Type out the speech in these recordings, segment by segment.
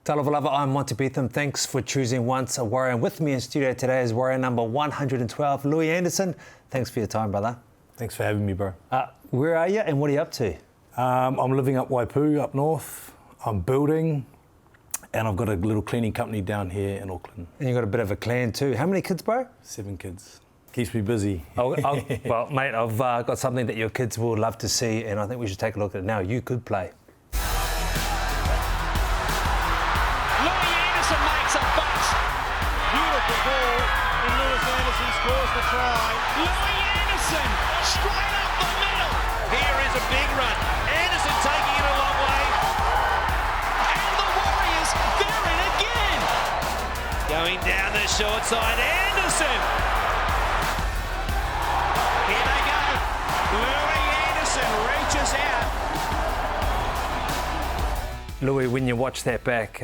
Talofa lava, I'm Monty Betham. Thanks for choosing Once a Warrior. And with me in studio today is Warrior number 112, Louis Anderson. Thanks for your time, brother. Thanks for having me, bro. Where are you and what are you up to? I'm living up Waipu, up north. I'm building, and I've got a little cleaning company down here in Auckland. And you've got a bit of a clan too. How many kids, bro? 7 kids. Keeps me busy. Well, mate, I've got something that your kids will love to see, and I think we should take a look at it now. You could play. Scores the try. Louis Anderson, straight up the middle. Here is a big run. Anderson taking it a long way. And the Warriors, they're in again. Going down the short side, Anderson. Here they go. Louis Anderson reaches out. Louis, when you watch that back,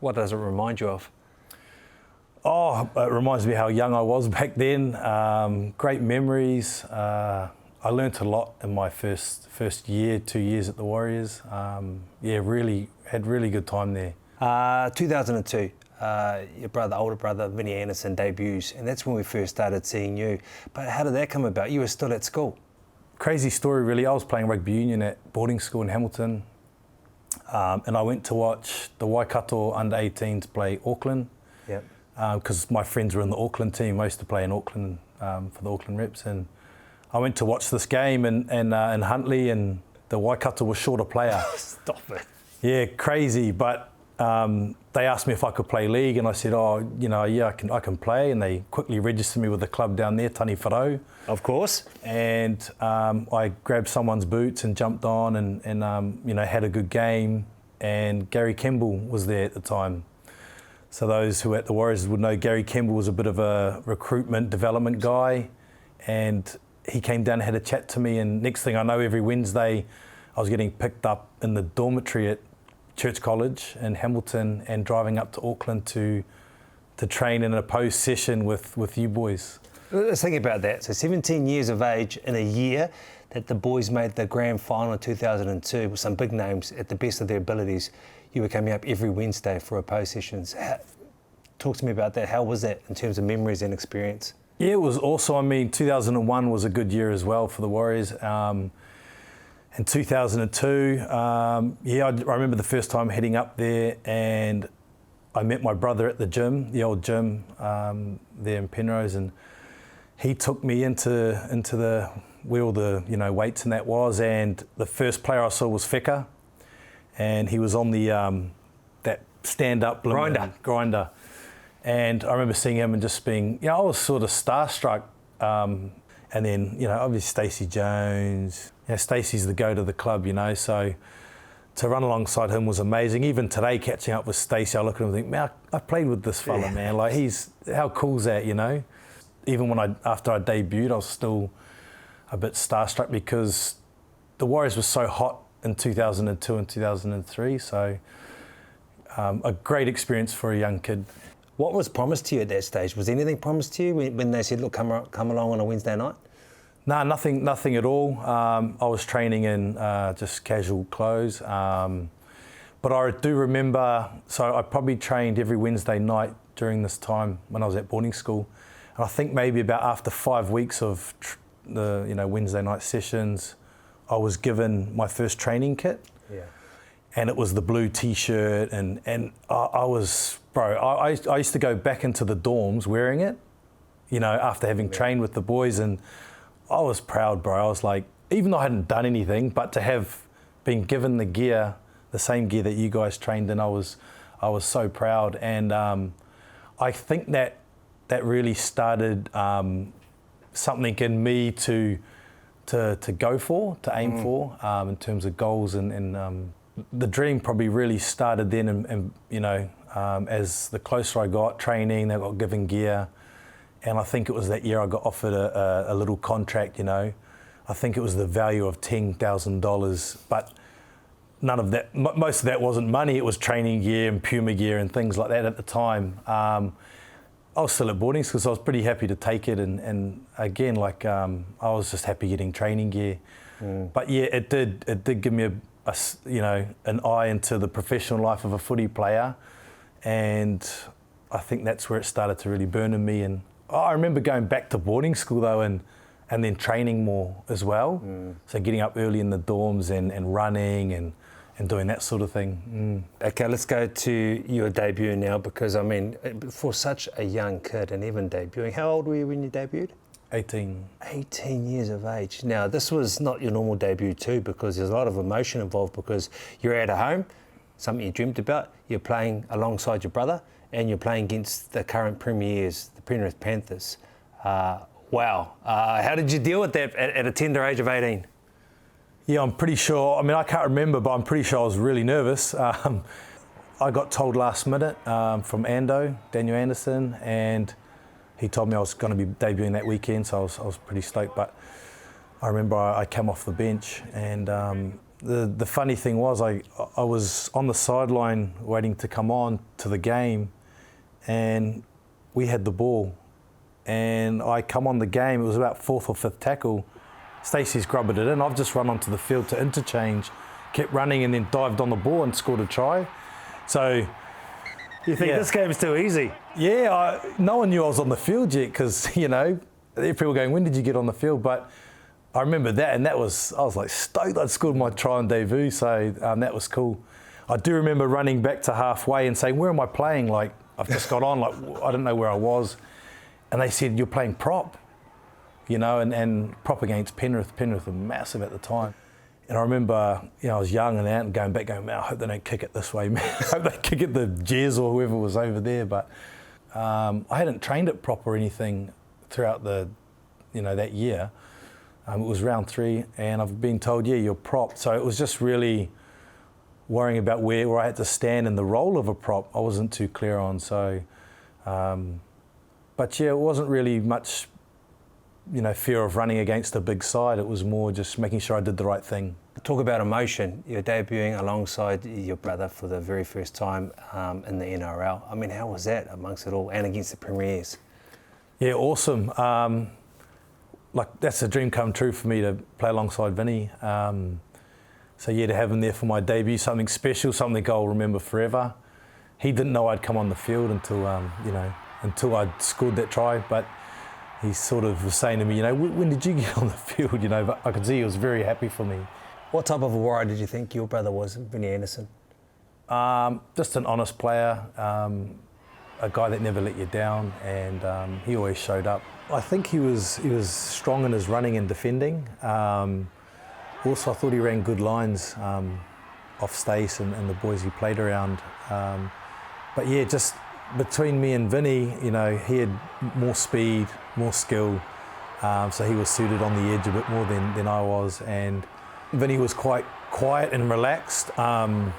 what does it remind you of? Oh, it reminds me how young I was back then. Great memories. I learnt a lot in my first year, 2 years at the Warriors. Really had really good time there. 2002, your older brother, Vinny Anderson, debuts, and that's when we first started seeing you. But how did that come about? You were still at school. Crazy story, really. I was playing rugby union at boarding school in Hamilton, and I went to watch the Waikato under-18s play Auckland. Yep. Because my friends were in the Auckland team. I used to play in Auckland for the Auckland Reps, and I went to watch this game in Huntly, and the Waikato was short a player. Stop it. Yeah, crazy. But they asked me if I could play league, and I said, I can play. And they quickly registered me with the club down there, Tani Wharau. Of course. And I grabbed someone's boots and jumped on, and had a good game. And Gary Kemble was there at the time. So those who are at the Warriors would know Gary Kemble was a bit of a recruitment development guy, and he came down and had a chat to me, and next thing I know, every Wednesday I was getting picked up in the dormitory at Church College in Hamilton and driving up to Auckland to train in a post session with you boys. Let's think about that. So 17 years of age in a year that the boys made the grand final in 2002 with some big names at the best of their abilities. You were coming up every Wednesday for a post sessions. Talk to me about that. How was that in terms of memories and experience? Yeah, it was awesome. I mean, 2001 was a good year as well for the Warriors. In 2002, I remember the first time heading up there, and I met my brother at the gym, the old gym there in Penrose, and he took me into the where all the weights and that was, and the first player I saw was Feka, and he was on the that stand-up grinder. And I remember seeing him and just being, I was sort of starstruck. And then, obviously Stacey Jones. Stacey's the goat of the club, so to run alongside him was amazing. Even today, catching up with Stacey, I look at him and think, man, I played with this fella, man. Like, how cool's that, Even after I debuted, I was still a bit starstruck because the Warriors were so hot in 2002 and 2003, so a great experience for a young kid. What was promised to you at that stage? Was anything promised to you when they said, look, come along on a Wednesday night? No, nothing at all. I was training in just casual clothes, but I do remember, so I probably trained every Wednesday night during this time when I was at boarding school, and I think maybe about after 5 weeks of the Wednesday night sessions, I was given my first training kit. Yeah. And it was the blue T-shirt, and I was, bro, I used to go back into the dorms wearing it, after having trained with the boys, and I was proud, bro. I was like, even though I hadn't done anything, but to have been given the gear, the same gear that you guys trained in, I was so proud. And I think that really started something in me to go for, to aim for, in terms of goals, and the dream probably really started then, and as the closer I got training, I got given gear, and I think it was that year I got offered a little contract. I think it was the value of $10,000, but none of that, most of that wasn't money. It was training gear and Puma gear and things like that at the time. I was still at boarding school, so I was pretty happy to take it, and again, I was just happy getting training gear. But yeah, it did give me an eye into the professional life of a footy player, and I think that's where it started to really burn in me. And I remember going back to boarding school though, and then training more as well. So getting up early in the dorms and running and doing that sort of thing. Okay, let's go to your debut now, because I mean, for such a young kid and even debuting, how old were you when you debuted? 18. 18 years of age. Now, this was not your normal debut too, because there's a lot of emotion involved, because you're at home, something you dreamed about, you're playing alongside your brother, and you're playing against the current premiers, the Penrith Panthers. Wow. How did you deal with that at a tender age of 18? Yeah, I'm pretty sure, I mean, I can't remember, but I'm pretty sure I was really nervous. I got told last minute from Daniel Anderson, and he told me I was going to be debuting that weekend, so I was pretty stoked. But I remember I came off the bench, and the funny thing was I was on the sideline waiting to come on to the game, and we had the ball. And I come on the game, it was about fourth or fifth tackle. Stacey's grubbed it in. I've just run onto the field to interchange, kept running, and then dived on the ball and scored a try. So you think this game's too easy? Yeah, no one knew I was on the field yet, because, people were going, when did you get on the field? But I remember that, and I was like stoked I'd scored my try on debut, so that was cool. I do remember running back to halfway and saying, where am I playing? Like, I've just got on, like, I don't know where I was. And they said, you're playing prop, and prop against Penrith. Penrith were massive at the time. And I remember, I was young and out and going back, going, man, I hope they don't kick it this way, man. I hope they kick it the Jez or whoever was over there. But I hadn't trained at prop or anything throughout that year. It was round 3, and I've been told, yeah, you're prop. So it was just really worrying about where I had to stand in the role of a prop. I wasn't too clear on. So, but yeah, it wasn't really much, fear of running against a big side. It was more just making sure I did the right thing. Talk about emotion. You're debuting alongside your brother for the very first time in the NRL. I mean, how was that amongst it all, and against the premiers? Yeah, awesome. That's a dream come true for me to play alongside Vinny. So yeah, to have him there for my debut, something special, something I'll remember forever. He didn't know I'd come on the field until I'd scored that try, but he sort of was saying to me, when did you get on the field? But I could see he was very happy for me. What type of a warrior did you think your brother was, Vinny Anderson? Just an honest player, a guy that never let you down, and he always showed up. I think he was strong in his running and defending. Also, I thought he ran good lines off Stace and the boys he played around. But yeah, just between me and Vinny, he had more speed, more skill, so he was suited on the edge a bit more than I was. And Vinny was quite quiet and relaxed in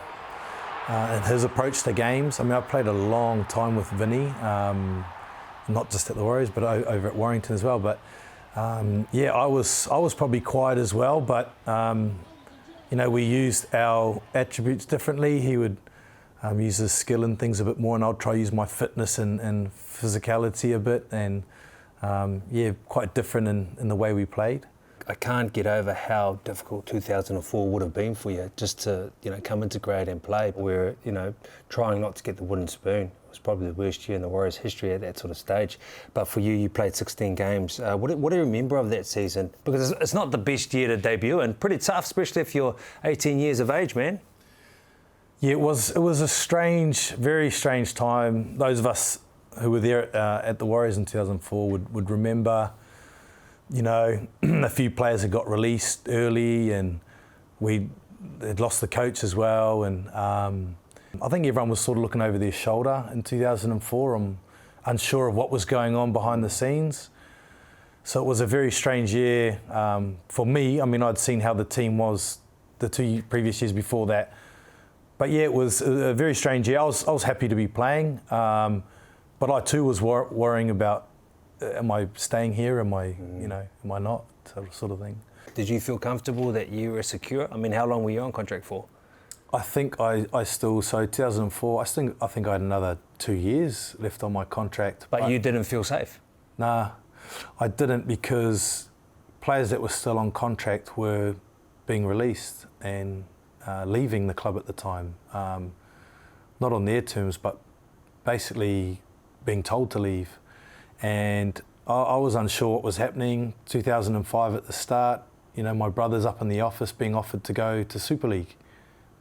his approach to games. I mean, I played a long time with Vinny, not just at the Warriors, but over at Warrington as well. But yeah, I was probably quiet as well, but we used our attributes differently. He would use his skill and things a bit more, and I'll try to use my fitness and physicality a bit, and yeah, quite different in the way we played. I can't get over how difficult 2004 would have been for you, just to come into grade and play. We're trying not to get the wooden spoon. It was probably the worst year in the Warriors' history at that sort of stage. But for you, you played 16 games. What do you remember of that season? Because it's not the best year to debut, and pretty tough, especially if you're 18 years of age, man. Yeah, it was a strange, very strange time. Those of us who were there at the Warriors in 2004 would remember, a few players had got released early, and we had lost the coach as well. And I think everyone was sort of looking over their shoulder in 2004, unsure of what was going on behind the scenes. So it was a very strange year for me. I mean, I'd seen how the team was the 2 previous years before that. But yeah, it was a very strange year. I was happy to be playing, but I too was worrying about, am I staying here? Am I, am I not? Sort of thing. Did you feel comfortable that you were secure? I mean, how long were you on contract for? I think I still, so 2004, I think I had another 2 years left on my contract. But you didn't feel safe? Nah, I didn't, because players that were still on contract were being released, and leaving the club at the time. Not on their terms, but basically being told to leave. And I was unsure what was happening. 2005 at the start, you know, my brother's up in the office being offered to go to Super League,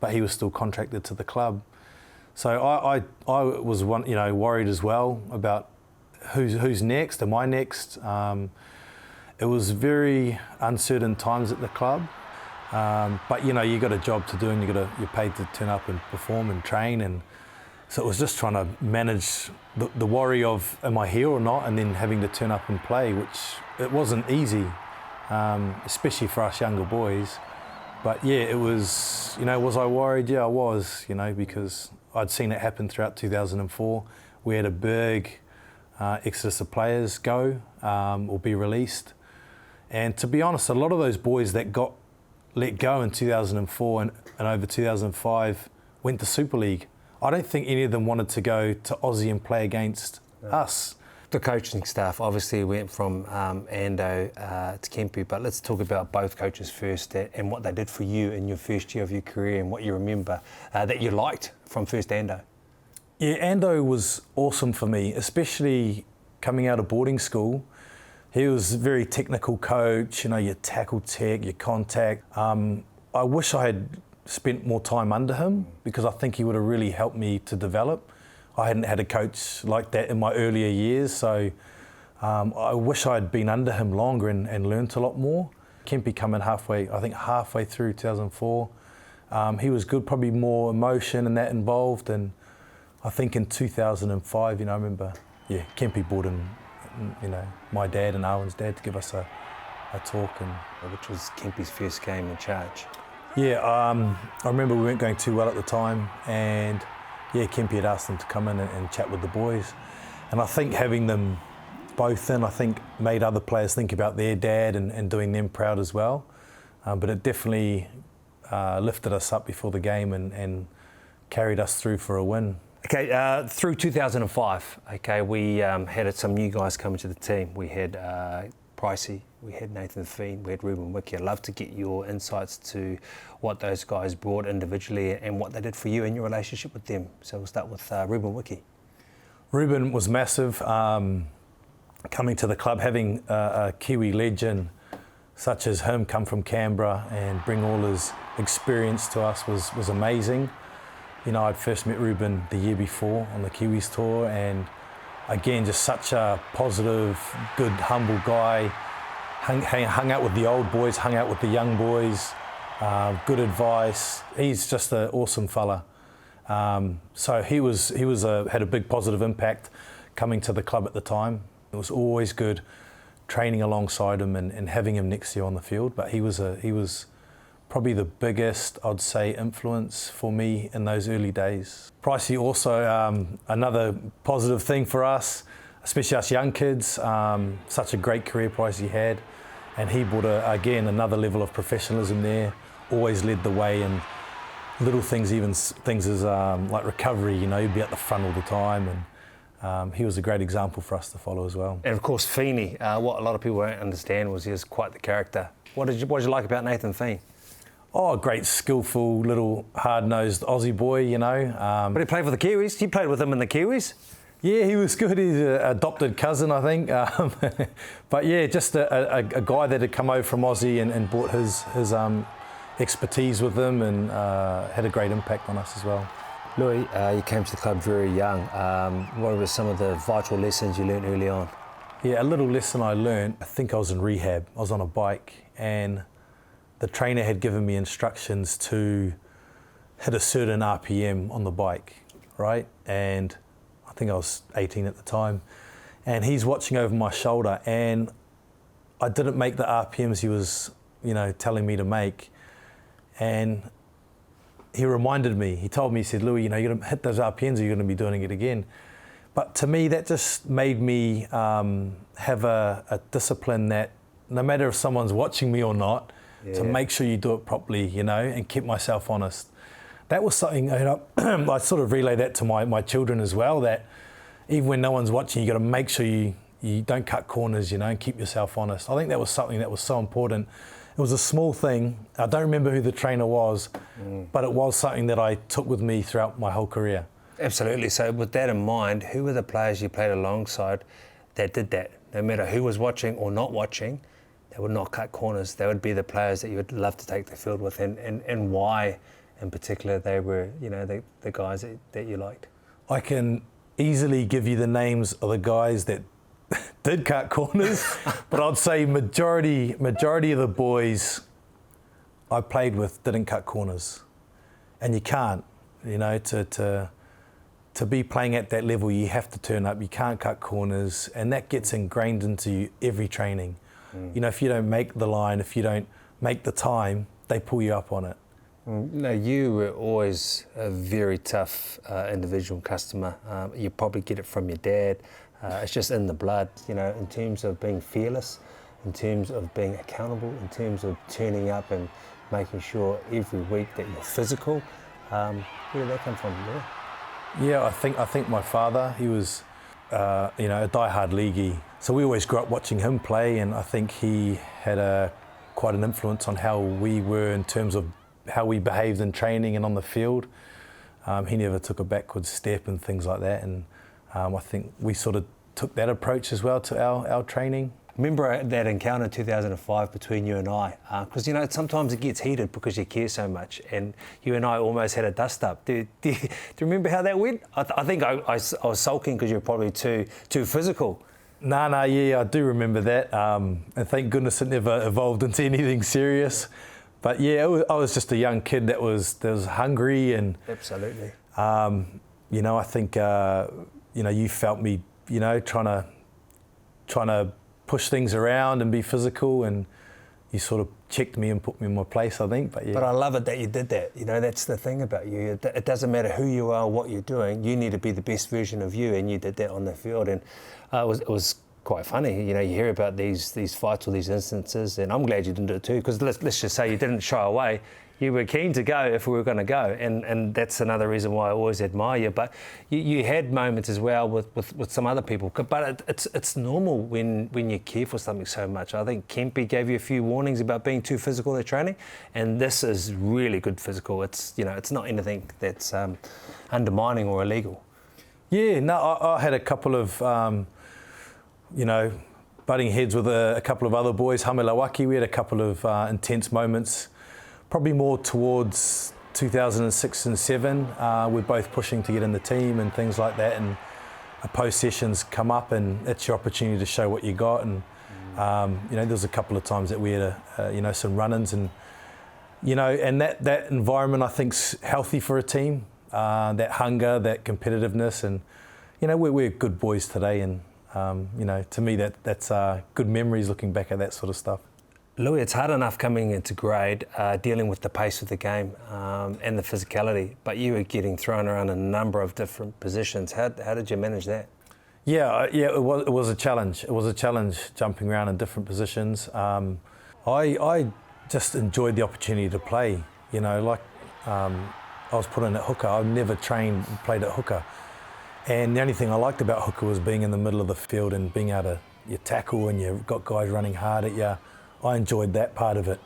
but he was still contracted to the club. So I was worried as well about who's next, am I next? It was very uncertain times at the club, but you know, you got a job to do and you're paid to turn up and perform and train, and so it was just trying to manage the worry of am I here or not, and then having to turn up and play, which it wasn't easy, especially for us younger boys. But yeah, it was, you know, was I worried? Yeah, I was, you know, because I'd seen it happen throughout 2004. We had a big exodus of players go or be released. And to be honest, a lot of those boys that got let go in 2004 and over 2005 went to Super League. I don't think any of them wanted to go to Aussie and play against us. The coaching staff obviously went from Ando to Kempe, but let's talk about both coaches first and what they did for you in your first year of your career and what you remember that you liked from first Ando. Yeah, Ando was awesome for me, especially coming out of boarding school. He was a very technical coach, you know, your tackle tech, your contact. I wish I had spent more time under him because I think he would have really helped me to develop. I hadn't had a coach like that in my earlier years, so I wish I had been under him longer and learnt a lot more. Kempe coming halfway through 2004. He was good, probably more emotion and that involved, and I think in 2005, you know, I remember, yeah, Kempe brought in, you know, my dad and Owen's dad to give us a talk. Which was Kempe's first game in charge. Yeah, I remember we weren't going too well at the time, and yeah, Kempe had asked them to come in and chat with the boys. And I think having them both in, I think made other players think about their dad and doing them proud as well. But it definitely lifted us up before the game and carried us through for a win. Okay, through 2005, okay, we had some new guys coming to the team. We had Pricey, we had Nathan Feen, we had Reuben Wiki. I'd love to get your insights to what those guys brought individually and what they did for you and your relationship with them. So we'll start with Reuben Wiki. Reuben was massive. Coming to the club, having a Kiwi legend such as him come from Canberra and bring all his experience to us was amazing. You know, I'd first met Reuben the year before on the Kiwis tour, and again, just such a positive, good, humble guy. Hung out with the old boys, hung out with the young boys, good advice. He's just an awesome fella. So he had a big positive impact coming to the club at the time. It was always good training alongside him and having him next to you on the field. But he was probably the biggest, I'd say, influence for me in those early days. Pricey also, another positive thing for us, especially us young kids. Such a great career Pricey had, and he brought again another level of professionalism there. Always led the way, and little things, even things as like recovery. You know, he'd be at the front all the time, and he was a great example for us to follow as well. And of course, Feeny. What a lot of people don't understand was he was quite the character. What did you like about Nathan Feen? Oh, a great, skillful, little, hard-nosed Aussie boy, you know. But he played for the Kiwis. You played with him in the Kiwis. Yeah, he was good. He's an adopted cousin, I think. But yeah, just a guy that had come over from Aussie and brought his expertise with him, and had a great impact on us as well. Louis, you came to the club very young. What were some of the vital lessons you learned early on? Yeah, a little lesson I learned, I think I was in rehab. I was on a bike, and the trainer had given me instructions to hit a certain RPM on the bike, right? And I think I was 18 at the time. And he's watching over my shoulder, and I didn't make the RPMs he was, you know, telling me to make. And he reminded me, he told me, he said, Louis, you know, you're gonna hit those RPMs or you're gonna be doing it again. But to me, that just made me have a discipline that no matter if someone's watching me or not, to make sure you do it properly, you know, and keep myself honest. That was something, you know, I sort of relay that to my children as well, that even when no one's watching, you got to make sure you don't cut corners, you know, and keep yourself honest. I think that was something that was so important It was a small thing. I don't remember who the trainer was, but it was something that I took with me throughout my whole career. Absolutely. So with that in mind, who were the players you played alongside that did that? No matter who was watching or not watching, they would not cut corners. They would be the players that you would love to take the field with, and why in particular they were, the guys that you liked. I can easily give you the names of the guys that did cut corners, but I'd say majority of the boys I played with didn't cut corners, and you can't, to be playing at that level, you have to turn up. You can't cut corners, and that gets ingrained into you every training. If you don't make the line, if you don't make the time, they pull you up on it. No, you were always a very tough individual customer. You probably get it from your dad. It's just in the blood, in terms of being fearless, in terms of being accountable, in terms of turning up and making sure every week that you're physical. Where did that come from? Yeah, I think my father, he was, a diehard leaguey. So we always grew up watching him play, and I think he had quite an influence on how we were in terms of how we behaved in training and on the field. He never took a backward step and things like that, and I think we sort of took that approach as well to our training. Remember that encounter in 2005 between you and I? Because, sometimes it gets heated because you care so much, and you and I almost had a dust-up. Do you remember how that went? I think I was sulking because you were probably too physical. Yeah, I do remember that. And thank goodness it never evolved into anything serious. But yeah, I was just a young kid that was hungry and... Absolutely. I think, you felt me, trying to push things around and be physical, and you sort of checked me and put me in my place, I think. But yeah. But I love it that you did that. That's the thing about you. It doesn't matter who you are, what you're doing. You need to be the best version of you, and you did that on the field. And it was quite funny. You hear about these fights or these instances, and I'm glad you didn't do it too, because let's just say you didn't shy away. You were keen to go if we were going to go, and that's another reason why I always admire you. But you had moments as well with some other people. But it's normal when you care for something so much. I think Kempe gave you a few warnings about being too physical at training, and this is really good physical. It's it's not anything that's undermining or illegal. Yeah, no, I had a couple of butting heads with a couple of other boys. Hamelawaki, we had a couple of intense moments. Probably more towards 2006 and 7. We're both pushing to get in the team and things like that, and post sessions come up, and it's your opportunity to show what you got. And there was a couple of times that we had some run-ins, and and that environment I think's healthy for a team. That hunger, that competitiveness, and we're good boys today, and to me that's good memories looking back at that sort of stuff. Louis, it's hard enough coming into grade, dealing with the pace of the game and the physicality, but you were getting thrown around in a number of different positions. How did you manage that? Yeah, it was a challenge. It was a challenge jumping around in different positions. I just enjoyed the opportunity to play. I was put in at hooker. I've never trained and played at hooker. And the only thing I liked about hooker was being in the middle of the field and being able to you tackle, and you've got guys running hard at you. I enjoyed that part of it.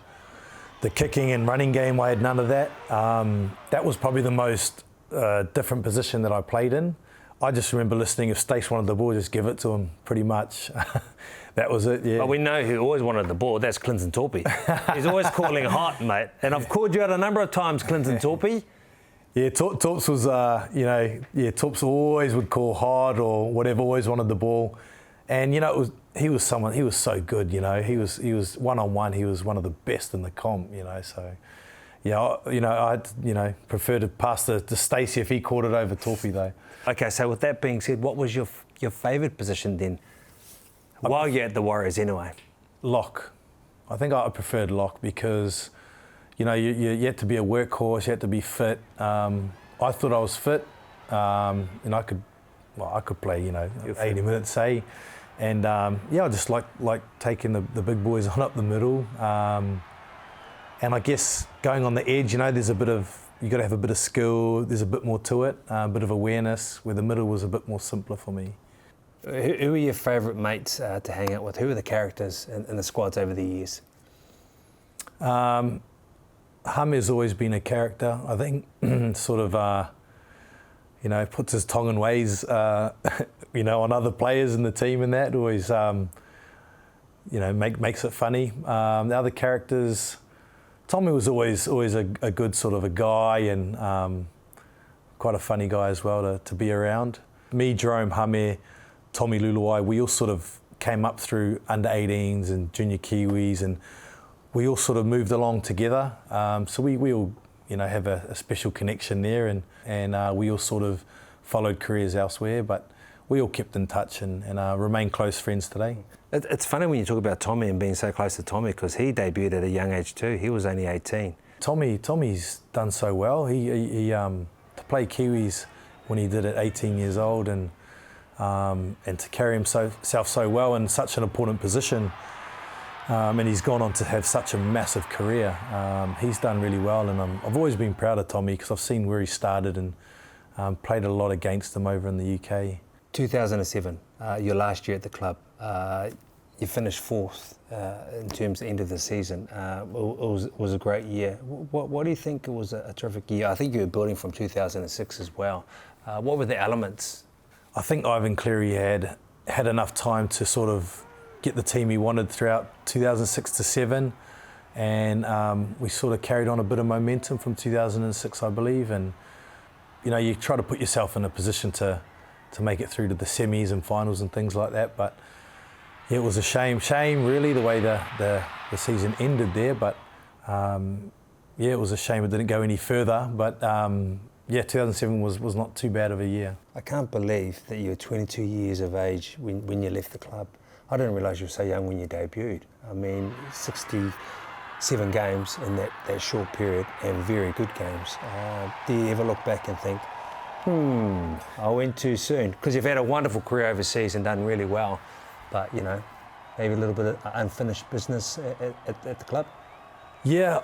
The kicking and running game, I had none of that. That was probably the most different position that I played in. I just remember listening, if Stace wanted the ball, just give it to him, pretty much. That was it, yeah. Well, we know who always wanted the ball. That's Clinton Torpy. He's always calling hot, mate. And I've called you out a number of times, Clinton Torpy. Yeah, Torps was, Torps always would call hard or whatever, always wanted the ball. And, he was so good, he was one-on-one, he was one of the best in the comp, so... Yeah, I'd prefer to pass to Stacey if he caught it over Torpy, though. Okay, so with that being said, what was your favourite position then? While you're at the Warriors anyway. Lock. I think I preferred lock because, you had to be a workhorse, you had to be fit. I thought I was fit, and I could play, 80 minutes, say. And, I just like taking the big boys on up the middle. And I guess going on the edge, there's you've got to have a bit of skill, there's a bit more to it, a bit of awareness, where the middle was a bit more simpler for me. Who are your favourite mates to hang out with? Who are the characters in the squads over the years? Hame's always been a character, I think, sort of, you know, puts his Tongan ways, you know, on other players in the team and that, always, you know, makes it funny. The other characters, Tommy was always a good sort of a guy and quite a funny guy as well to be around. Me, Jerome, Hame, Tommy Luluai, we all sort of came up through under 18s and junior Kiwis, and we all sort of moved along together. So we all, you know, have a special connection there, and we all sort of followed careers elsewhere, but we all kept in touch and remain close friends today. It's funny when you talk about Tommy and being so close to Tommy, because he debuted at a young age too. He was only 18. Tommy's done so well. He to play Kiwis when he did at 18 years old, and to carry himself so well in such an important position. And he's gone on to have such a massive career. He's done really well, and I've always been proud of Tommy because I've seen where he started and played a lot against him over in the UK. 2007, your last year at the club. You finished fourth in terms of the end of the season. It was a great year. What do you think it was a terrific year? I think you were building from 2006 as well. What were the elements? I think Ivan Cleary had enough time to sort of get the team he wanted throughout 2006 to 7, and we sort of carried on a bit of momentum from 2006, I believe. And you know, you try to put yourself in a position to make it through to the semis and finals and things like that. But yeah, it was a shame really the way the season ended there. But yeah, it was a shame it didn't go any further. But yeah, 2007 was not too bad of a year. I can't believe that you were 22 years of age when you left the club. I didn't realise you were so young when you debuted. I mean, 67 games in that short period, and very good games. Do you ever look back and think, I went too soon? Because you've had a wonderful career overseas and done really well, but, you know, maybe a little bit of unfinished business at the club? Yeah,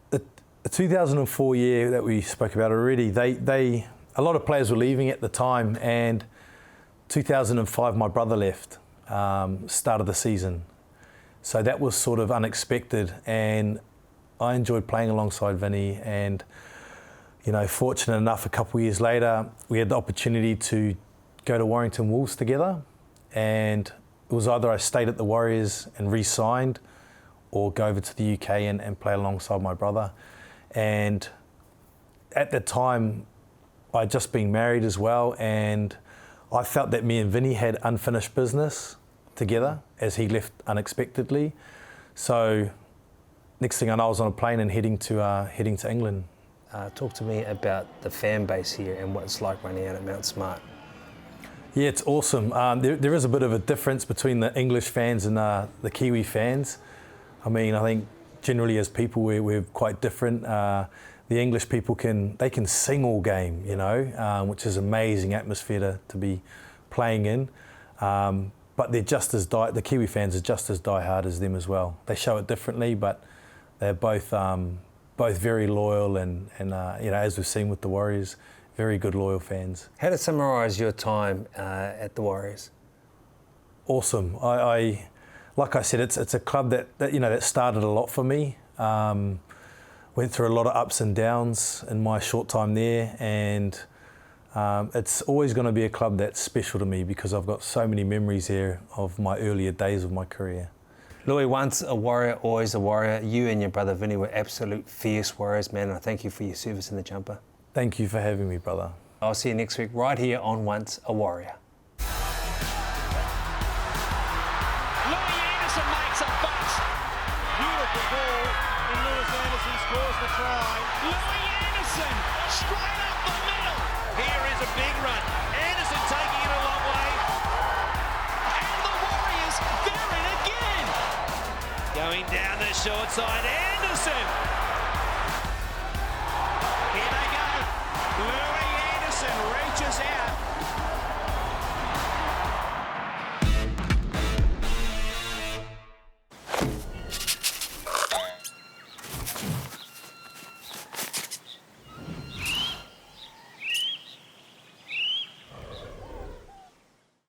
the 2004 year that we spoke about already, a lot of players were leaving at the time, and 2005 my brother left, start of the season. So that was sort of unexpected, and I enjoyed playing alongside Vinny, and you know, fortunate enough, a couple of years later, we had the opportunity to go to Warrington Wolves together, and it was either I stayed at the Warriors and re-signed, or go over to the UK and play alongside my brother. And at the time, I'd just been married as well, and I felt that me and Vinny had unfinished business together as he left unexpectedly. So next thing I know, I was on a plane and heading to England. Talk to me about the fan base here and what it's like running out at Mount Smart. Yeah, it's awesome. There is a bit of a difference between the English fans and the Kiwi fans. I mean, I think generally as people we're quite different. The English people can sing all game, you know, which is amazing atmosphere to be playing in. But they're just as the Kiwi fans are just as diehard as them as well. They show it differently, but they're both very loyal and you know, as we've seen with the Warriors, very good loyal fans. How to summarise your time at the Warriors? Awesome. I like I said, it's a club that you know that started a lot for me. Went through a lot of ups and downs in my short time there, and it's always going to be a club that's special to me because I've got so many memories here of my earlier days of my career. Louis, once a Warrior, always a Warrior. You and your brother Vinny were absolute fierce Warriors, man, and I thank you for your service in the jumper. Thank you for having me, brother. I'll see you next week right here on Once a Warrior. Scores the try. Louis Anderson, straight up the middle. Here is a big run. Anderson taking it a long way. And the Warriors, they're in again. Going down the short side, Anderson. Here they go. Louis Anderson reaches out.